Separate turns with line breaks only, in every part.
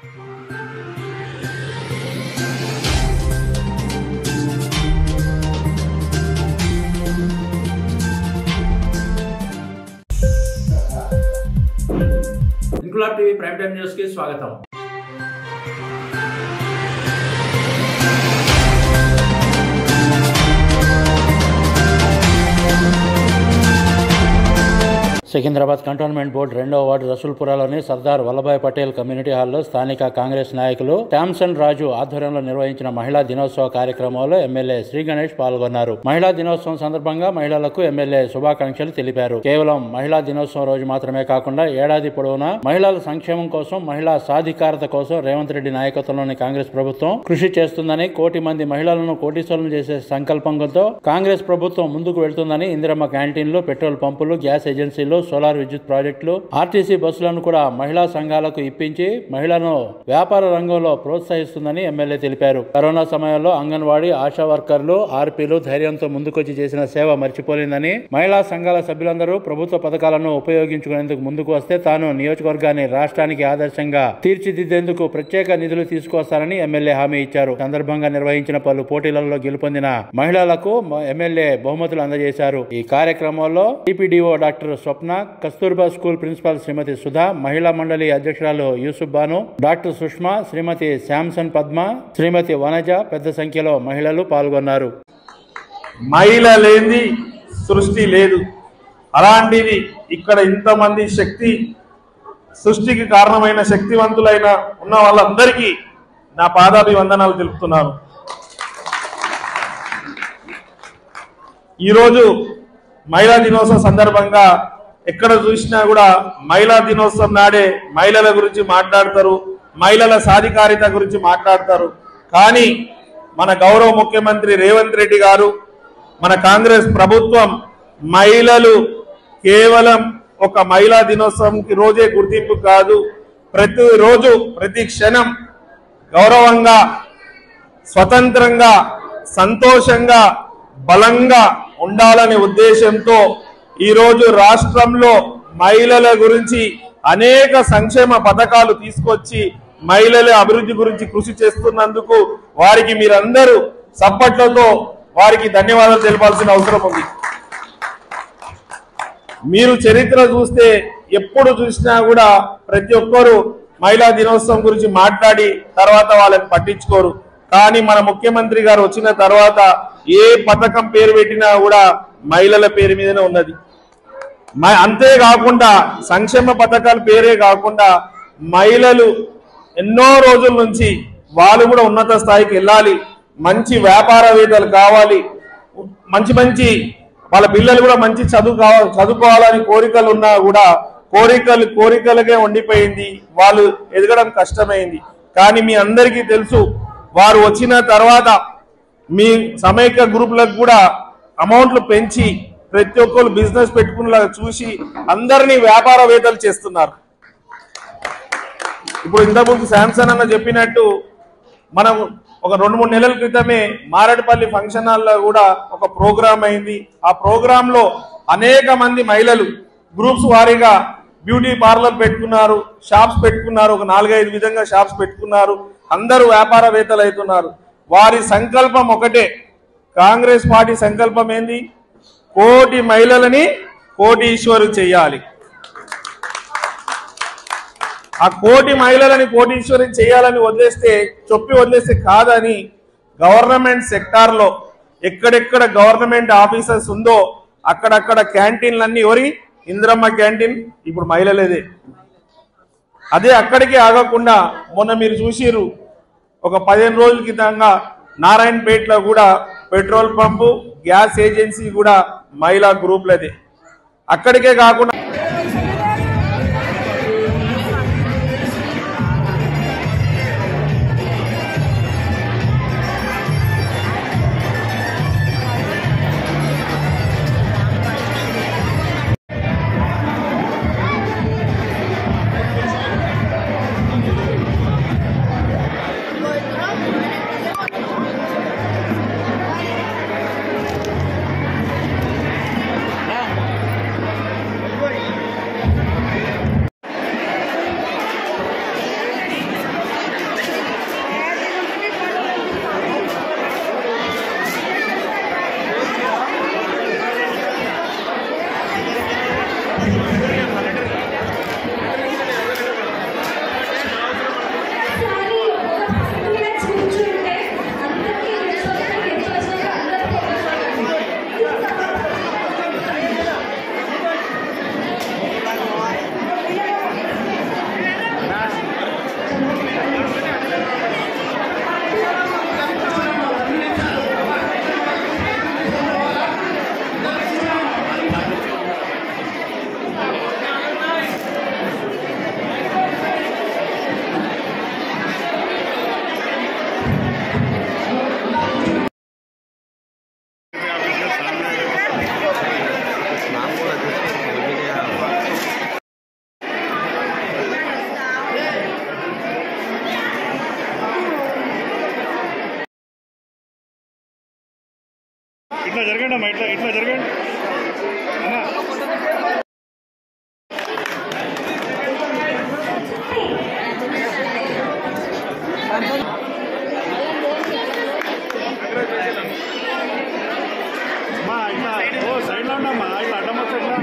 Inquilab TV prime time news కి స్వాగతం. Secunderabad cantonment board 2వ వార్డు రసూల్పురాలోని సర్దార్ వల్లభాయ్ పటేల్ కమ్యూనిటీ హాల్లో స్థానిక కాంగ్రెస్ నాయకులు టామ్సన్ రాజు ఆధ్వర్యంలో నిర్వహించిన మహిళా దినోత్సవ కార్యక్రమంలో ఎమ్మెల్యే శ్రీ గణేష్ పాల్గొన్నారు. మహిళా దినోత్సవం సందర్భంగా మహిళలకు ఎమ్మెల్యే శుభాకాంక్షలు తెలిపారు. కేవలం మహిళా దినోత్సవం రోజు మాత్రమే కాకుండా ఏడాది పొడవునా మహిళల సంక్షేమం కోసం, మహిళా సాధికారత కోసం రేవంత్ రెడ్డి నాయకత్వంలోని కాంగ్రెస్ ప్రభుత్వం కృషి చేస్తుందని, కోటి మంది మహిళలను కోటీశ్వరులను చేసే సంకల్పంతో కాంగ్రెస్ ప్రభుత్వం ముందుకు వెళ్తుందని ఇందిరమ్మ క్యాంటీన్లు, పెట్రోల్ పంపులు, గ్యాస్ ఏజెన్సీలు, సోలార్ విద్యుత్ ప్రాజెక్టులు, ఆర్టీసీ బస్సులను కూడా మహిళా సంఘాలకు ఇప్పించి మహిళలను వ్యాపార రంగంలో ప్రోత్సహిస్తుందని ఎమ్మెల్యే తెలిపారు. కరోనా సమయంలో అంగన్వాడీ, ఆశా వర్కర్లు, ఆర్పీలు ధైర్యంతో ముందుకొచ్చి చేసిన సేవ మర్చిపోలేదని, మహిళా సంఘాల సభ్యులందరూ ప్రభుత్వ పథకాలను ఉపయోగించుకునేందుకు ముందుకు వస్తే తాను నియోజకవర్గాన్ని రాష్ట్రానికి ఆదర్శంగా తీర్చిదిద్దేందుకు ప్రత్యేక నిధులు తీసుకొస్తారని ఎమ్మెల్యే హామీ ఇచ్చారు. సందర్భంగా నిర్వహించిన పలు పోటీలలో గెలుపొందిన మహిళలకు ఎమ్మెల్యే బహుమతులు అందజేశారు. ఈ కార్యక్రమంలో టీపీడీఓ డాక్టర్ స్వప్న, కస్తూర్బా స్కూల్ ప్రిన్సిపాల్ శ్రీమతి సుధా, మహిళా మండలి అధ్యక్షురాలు యూసుఫ్ బాను, డాక్టర్ సుష్మా, శ్రీమతి శాంసన్ పద్మ, శ్రీమతి వనజ పెద్ద సంఖ్యలో మహిళలు పాల్గొన్నారు.
మహిళ లేని సృష్టి లేదు. అలాంటిది ఇక్కడ ఇంతమంది శక్తి సృష్టికి కారణమైన శక్తివంతులైన ఉన్న వాళ్ళందరికీ నా పాదాభివందనాలు తెలుపుతున్నాను. ఈరోజు మహిళా దినోత్సవం సందర్భంగా ఎక్కడ చూసినా కూడా మహిళా దినోత్సవం నాడే మహిళల గురించి మాట్లాడతారు, మహిళల సాధికారిత గురించి మాట్లాడతారు. కానీ మన గౌరవ ముఖ్యమంత్రి రేవంత్ రెడ్డి గారు, మన కాంగ్రెస్ ప్రభుత్వం మహిళలు కేవలం ఒక మహిళా దినోత్సవంకి రోజే గుర్తింపు కాదు, ప్రతిరోజు ప్రతి క్షణం గౌరవంగా, స్వతంత్రంగా, సంతోషంగా, బలంగా ఉండాలనే ఉద్దేశంతో ఈరోజు రాష్ట్రంలో మహిళల గురించి అనేక సంక్షేమ పథకాలు తీసుకొచ్చి మహిళల అభివృద్ధి గురించి కృషి చేస్తున్నందుకు వారికి మీరందరూ సప్పట్లతో వారికి ధన్యవాదాలు తెలపాల్సిన అవసరం ఉంది. మీరు చరిత్ర చూస్తే ఎప్పుడు చూసినా కూడా ప్రతి ఒక్కరూ మహిళా దినోత్సవం గురించి మాట్లాడి తర్వాత వాళ్ళని పట్టించుకోరు. కానీ మన ముఖ్యమంత్రి గారు వచ్చిన తర్వాత ఏ పథకం పేరు పెట్టినా కూడా మహిళల పేరు మీదనే ఉన్నది. అంతేకాకుండా సంక్షేమ పథకాల పేరే కాకుండా మహిళలు ఎన్నో రోజుల నుంచి వాళ్ళు కూడా ఉన్నత స్థాయికి వెళ్ళాలి, మంచి వ్యాపారవేత్తలు కావాలి, మంచి మంచి వాళ్ళ పిల్లలు కూడా మంచి చదువుకోవాలని కోరికలు ఉన్నా కూడా కోరికలకే ఉండిపోయింది, వాళ్ళు ఎదగడం కష్టమైంది. కానీ మీ అందరికీ తెలుసు, వారు వచ్చిన తర్వాత మీ సమైక్య గ్రూపులకు కూడా అమౌంట్లు పెంచి ప్రతి ఒక్కరు బిజినెస్ పెట్టుకునేలాగా చూసి అందరినీ వ్యాపారవేత్తలు చేస్తున్నారు. ఇప్పుడు ఇంతకుముందు శాంసన్ అన్న చెప్పినట్టు మనం ఒక 2-3 నెలల క్రితమే మారేడుపల్లి ఫంక్షన్ హాల్లో కూడా ఒక ప్రోగ్రాం అయింది. ఆ ప్రోగ్రాంలో అనేక మంది మహిళలు గ్రూప్స్ వారీగా బ్యూటీ పార్లర్ పెట్టుకున్నారు, షాప్స్ పెట్టుకున్నారు, ఒక 4-5 విధంగా షాప్స్ పెట్టుకున్నారు. అందరూ వ్యాపారవేత్తలు అవుతున్నారు. వారి సంకల్పం ఒకటే, కాంగ్రెస్ పార్టీ సంకల్పం ఏంది? కోటి మహిళలని కోటీశ్వరు చేయాలి. ఆ కోటి మహిళలని కోటీశ్వరం చేయాలని వదిలేస్తే కాదని గవర్నమెంట్ సెక్టార్లో ఎక్కడెక్కడ గవర్నమెంట్ ఆఫీసర్స్ ఉందో అక్కడక్కడ క్యాంటీన్లన్నీ ఇందిరమ్మ క్యాంటీన్ ఇప్పుడు మహిళలేదే. అదే అక్కడికి ఆగకుండా మొన్న మీరు చూసిరు, ఒక 15 రోజుల క్రితంగా నారాయణపేటలో కూడా పెట్రోల్ పంపు, గ్యాస్ ఏజెన్సీ కూడా మహిళా గ్రూప్లదే. అక్కడికే కాకుండా
ఇట్లా జరగండి అమ్మా, ఇట్లా జరగండి అన్నా. అమ్మా ఇట్లా సైడ్లో ఉండమ్మా, ఇట్లా అడ్డం వస్తే ఎట్లా?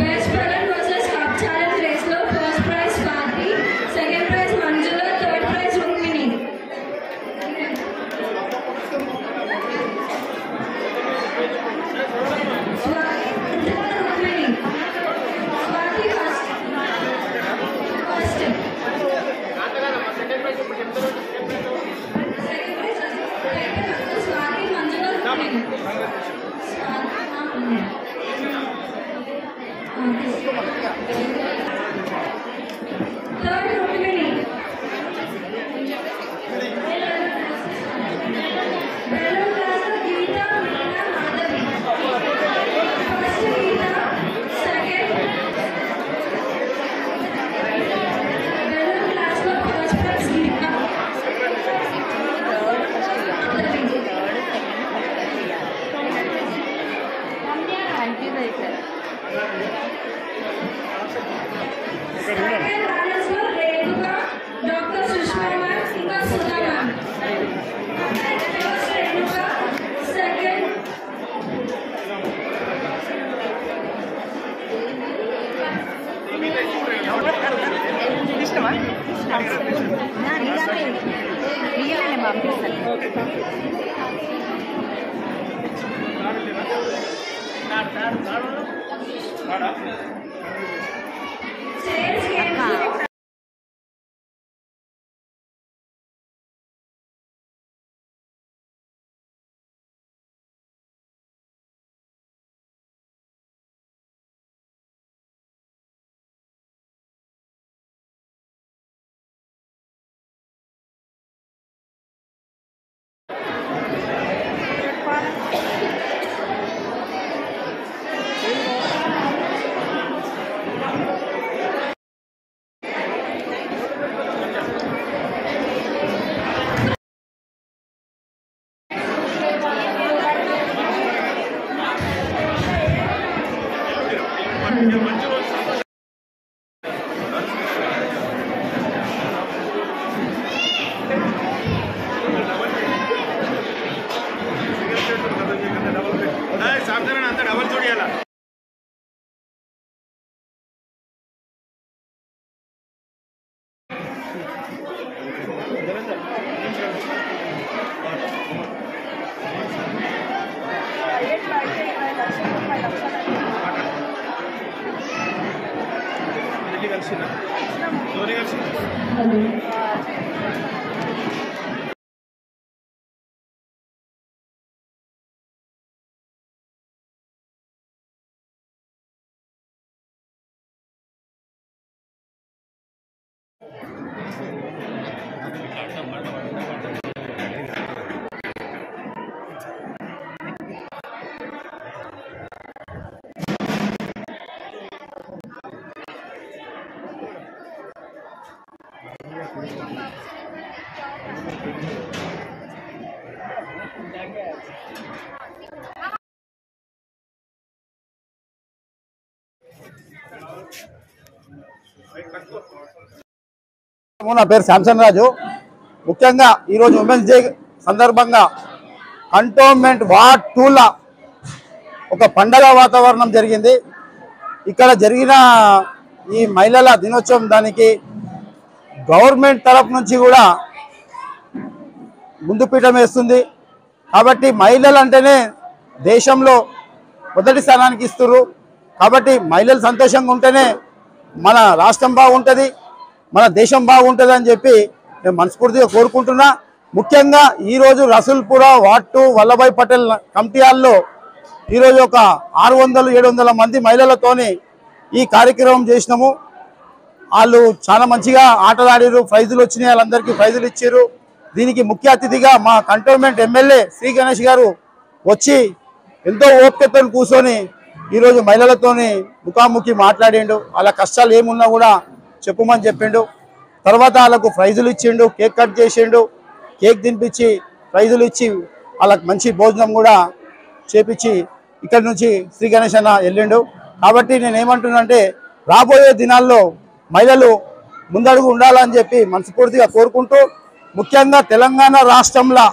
Best product versus cup challenge race lo first prize Swati, second prize Manjula, third prize Rukmini. Rukmini. Swati first. Second prize Swati, Manjula, Rukmini. Third Rukmini. Balloon class Geeta, Meena, Madhavi. First Geeta, second. Balloon class first prize Geeta. Second runners were Renuka, Dr. Sushma ma'am, Sita Sudha ma'am. First Renuka, second. Sales games.
అంతా double చూడాల. కలిసిన
నా పేరు శాంసన్ రాజు. ముఖ్యంగా ఈరోజు women's day సందర్భంగా cantonment ward 2ల ఒక పండగ వాతావరణం జరిగింది. ఇక్కడ జరిగిన ఈ మహిళల దినోత్సవం దానికి గవర్నమెంట్ తరఫు నుంచి కూడా ముందు పీఠం వేస్తుంది. కాబట్టి మహిళలు అంటేనే దేశంలో మొదటి స్థానానికి ఇస్తున్నారు. కాబట్టి మహిళలు సంతోషంగా ఉంటేనే మన రాష్ట్రం బాగుంటుంది, మన దేశం బాగుంటుంది అని చెప్పి నేను మనస్ఫూర్తిగా కోరుకుంటున్నా. ముఖ్యంగా ఈరోజు రసూల్పుర వార్డ్ 2 వల్లభాయ్ పటేల్ కమిటీ హాల్లో ఈరోజు ఒక 600-700 మంది మహిళలతోని ఈ కార్యక్రమం చేసినాము. వాళ్ళు చాలా మంచిగా ఆటలు ఆడిరు, ప్రైజులు వచ్చినాయి, వాళ్ళందరికీ ప్రైజులు ఇచ్చారు. దీనికి ముఖ్య అతిథిగా మా కంటోన్మెంట్ ఎమ్మెల్యే శ్రీ గణేష్ గారు వచ్చి ఎంతో ఓపికతో కూర్చొని ఈరోజు మహిళలతోని ముఖాముఖి మాట్లాడిండు. వాళ్ళ కష్టాలు ఏమున్నా కూడా చెప్పమని చెప్పిండు. తర్వాత వాళ్ళకు ప్రైజులు ఇచ్చిండు, కేక్ కట్ చేసిండు, కేక్ తినిపించి ప్రైజులు ఇచ్చి వాళ్ళకి మంచి భోజనం కూడా చేపించి ఇక్కడ నుంచి శ్రీ గణేష్ అన్న వెళ్ళిండు. కాబట్టి నేనేమంటున్నానంటే రాబోయే దినాల్లో మహిళలు ముందడుగు ఉండాలని చెప్పి మనస్ఫూర్తిగా కోరుకుంటూ, ముఖ్యంగా తెలంగాణ రాష్ట్రంలో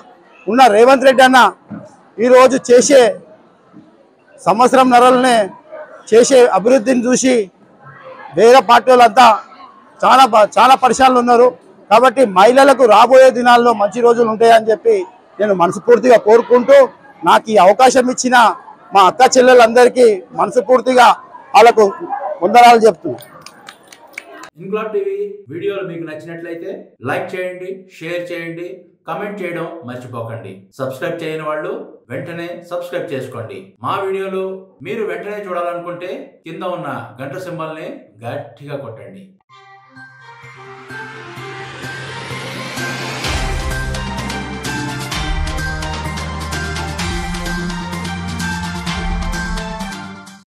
ఉన్న రేవంత్ రెడ్డి అన్న ఈరోజు చేసే సంవత్సరం నరలనే చేసే అభివృద్ధిని చూసి వేరే పార్టీ వాళ్ళంతా చాలా పరిశ్రమలు ఉన్నారు. కాబట్టి మహిళలకు రాబోయే దినాల్లో మంచి రోజులు ఉంటాయని చెప్పి నేను మనస్ఫూర్తిగా కోరుకుంటూ, నాకు ఈ అవకాశం ఇచ్చిన మా అక్క చెల్లెలందరికీ మనస్ఫూర్తిగా వాళ్ళకు వందనాలు చెప్తున్నాను.
ఇంక్లాబ్ టీవీ వీడియోలు మీకు నచ్చినట్లయితే లైక్ చేయండి, షేర్ చేయండి, కమెంట్ చేయడం మర్చిపోకండి. సబ్స్క్రైబ్ చేయని వాళ్ళు వెంటనే సబ్స్క్రైబ్ చేసుకోండి. మా వీడియోలు మీరు వెంటనే చూడాలనుకుంటే కింద ఉన్న గంట సింబల్ని గట్టిగా కొట్టండి.